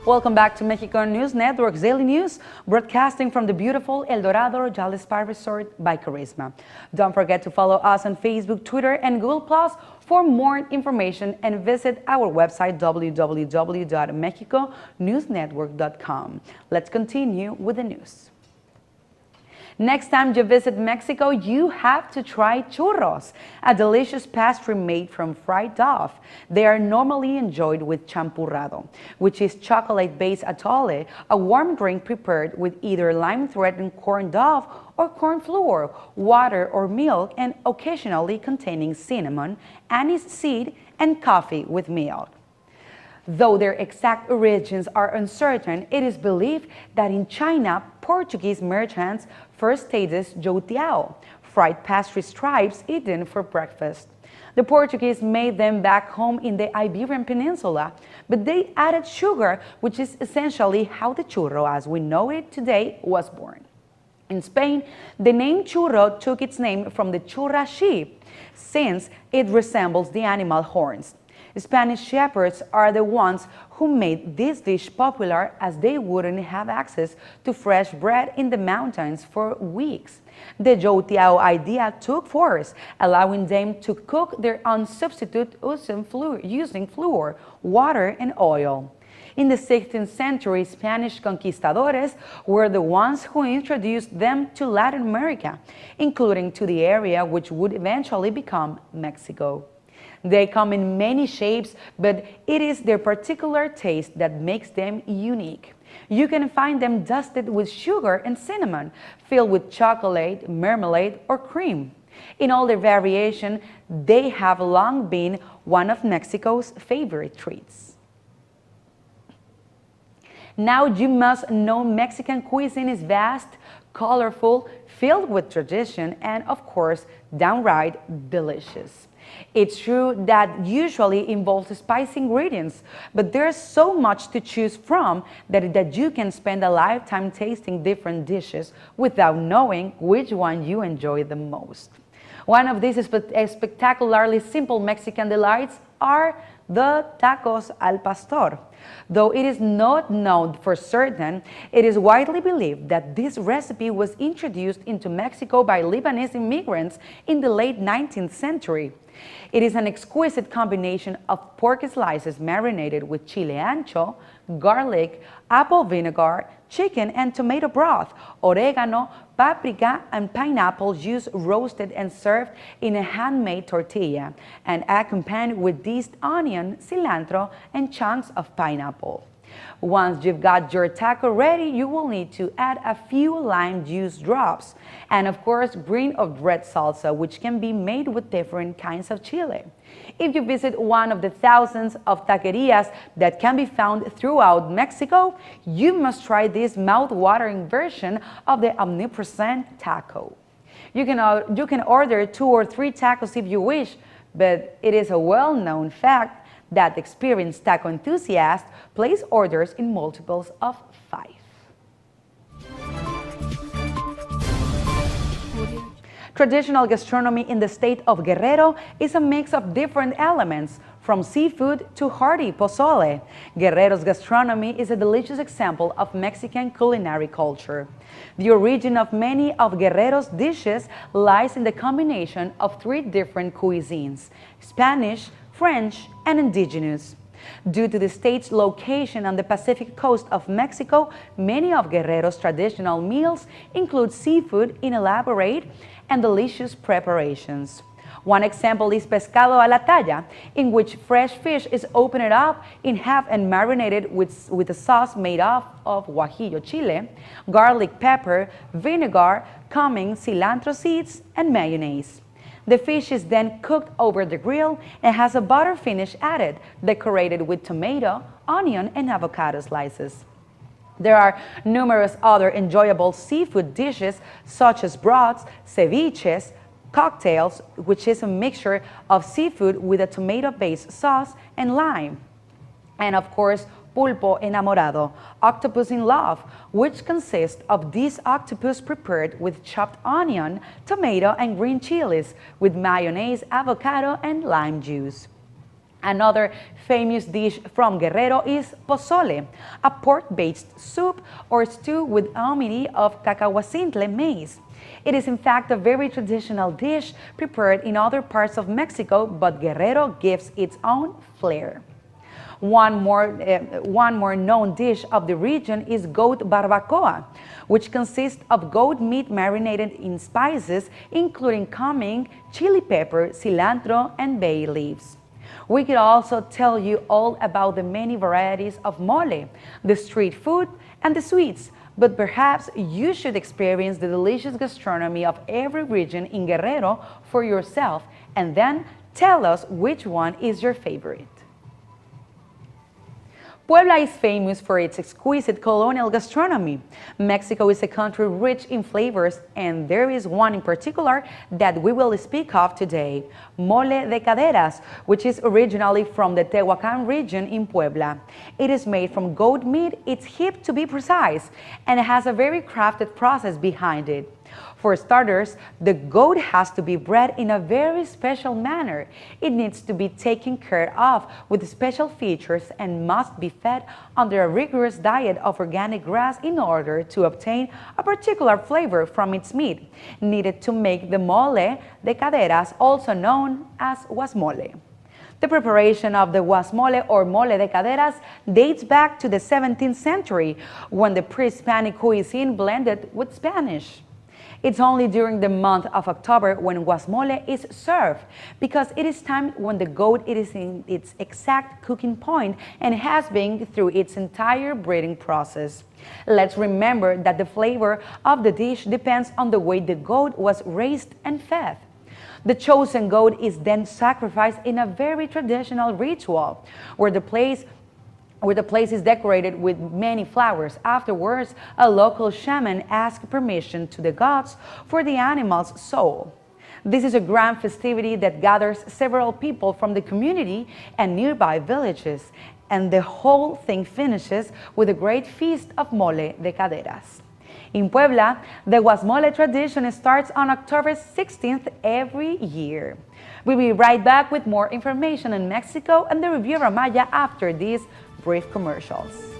Welcome back to Mexico News Network's Daily News, broadcasting from the beautiful El Dorado Jolly Spa Resort by Charisma. Don't forget to follow us on Facebook, Twitter, and Google Plus for more information, and visit our website www.mexiconewsnetwork.com. Let's continue with the news. Next time you visit Mexico, you have to try churros, a delicious pastry made from fried dough. They are normally enjoyed with champurrado, which is chocolate-based atole, a warm drink prepared with either lime-threaded corn dough or corn flour, water or milk, and occasionally containing cinnamon, anise seed, and coffee with milk. Though their exact origins are uncertain, it is believed that in China, Portuguese merchants first tasted youtiao, fried pastry stripes eaten for breakfast. The Portuguese made them back home in the Iberian Peninsula, but they added sugar, which is essentially how the churro as we know it today was born. In Spain, the name churro took its name from the churra sheep, since it resembles the animal horns. Spanish shepherds are the ones who made this dish popular, as they wouldn't have access to fresh bread in the mountains for weeks. The youtiao idea took force, allowing them to cook their own substitute using flour, water, and oil. In the 16th century, Spanish conquistadores were the ones who introduced them to Latin America, including to the area which would eventually become Mexico. They come in many shapes, but it is their particular taste that makes them unique. You can find them dusted with sugar and cinnamon, filled with chocolate, marmalade, or cream. In all their variation, they have long been one of Mexico's favorite treats. Now you must know Mexican cuisine is vast, colorful, filled with tradition, and of course, downright delicious. It's true that usually involves spicy ingredients, but there's so much to choose from that you can spend a lifetime tasting different dishes without knowing which one you enjoy the most. One of these spectacularly simple Mexican delights are the tacos al pastor. Though it is not known for certain, it is widely believed that this recipe was introduced into Mexico by Lebanese immigrants in the late 19th century. It is an exquisite combination of pork slices marinated with chile ancho, garlic, apple vinegar, chicken and tomato broth, oregano, paprika, and pineapple juice roasted and served in a handmade tortilla, and accompanied with diced onion, cilantro, and chunks of pineapple. Once you've got your taco ready, you will need to add a few lime juice drops, and of course green or red salsa, which can be made with different kinds of chile. If you visit one of the thousands of taquerias that can be found throughout Mexico, you must try this mouth-watering version of the omnipresent taco. You can order 2 or 3 tacos if you wish, but it is a well-known fact that experienced taco enthusiasts place orders in multiples of 5. Traditional gastronomy in the state of Guerrero is a mix of different elements, from seafood to hearty pozole. Guerrero's gastronomy is a delicious example of Mexican culinary culture. The origin of many of Guerrero's dishes lies in the combination of 3 different cuisines: Spanish, French, and indigenous. Due to the state's location on the Pacific coast of Mexico, many of Guerrero's traditional meals include seafood in elaborate and delicious preparations. One example is pescado a la talla, in which fresh fish is opened up in half and marinated with a sauce made of guajillo chile, garlic pepper, vinegar, cumin, cilantro seeds, and mayonnaise. The fish is then cooked over the grill and has a butter finish added, decorated with tomato, onion, and avocado slices. There are numerous other enjoyable seafood dishes such as broths, ceviches, cocktails, which is a mixture of seafood with a tomato-based sauce and lime, and of course, pulpo enamorado, octopus in love, which consists of this octopus prepared with chopped onion, tomato, and green chilies, with mayonnaise, avocado, and lime juice. Another famous dish from Guerrero is pozole, a pork-based soup or stew with hominy of cacahuacintle maize. It is in fact a very traditional dish prepared in other parts of Mexico, but Guerrero gives its own flair. One more known dish of the region is goat barbacoa, which consists of goat meat marinated in spices, including cumin, chili pepper, cilantro, and bay leaves. We could also tell you all about the many varieties of mole, the street food, and the sweets, but perhaps you should experience the delicious gastronomy of every region in Guerrero for yourself, and then tell us which one is your favorite. Puebla is famous for its exquisite colonial gastronomy. Mexico is a country rich in flavors, and there is one in particular that we will speak of today, mole de caderas, which is originally from the Tehuacan region in Puebla. It is made from goat meat, it's hip to be precise, and it has a very crafted process behind it. For starters, the goat has to be bred in a very special manner. It needs to be taken care of with special features and must be fed under a rigorous diet of organic grass in order to obtain a particular flavor from its meat, needed to make the mole de caderas, also known as guasmole. The preparation of the guasmole or mole de caderas dates back to the 17th century, when the pre-Hispanic cuisine blended with Spanish. It's only during the month of October when guasmole is served, because it is time when the goat is in its exact cooking point and has been through its entire breeding process. Let's remember that the flavor of the dish depends on the way the goat was raised and fed. The chosen goat is then sacrificed in a very traditional ritual, where the place is decorated with many flowers. Afterwards, a local shaman asks permission to the gods for the animal's soul. This is a grand festivity that gathers several people from the community and nearby villages, and the whole thing finishes with a great feast of mole de caderas. In Puebla, the guasmole tradition starts on October 16th every year. We'll be right back with more information on Mexico and the Riviera Maya after these brief commercials.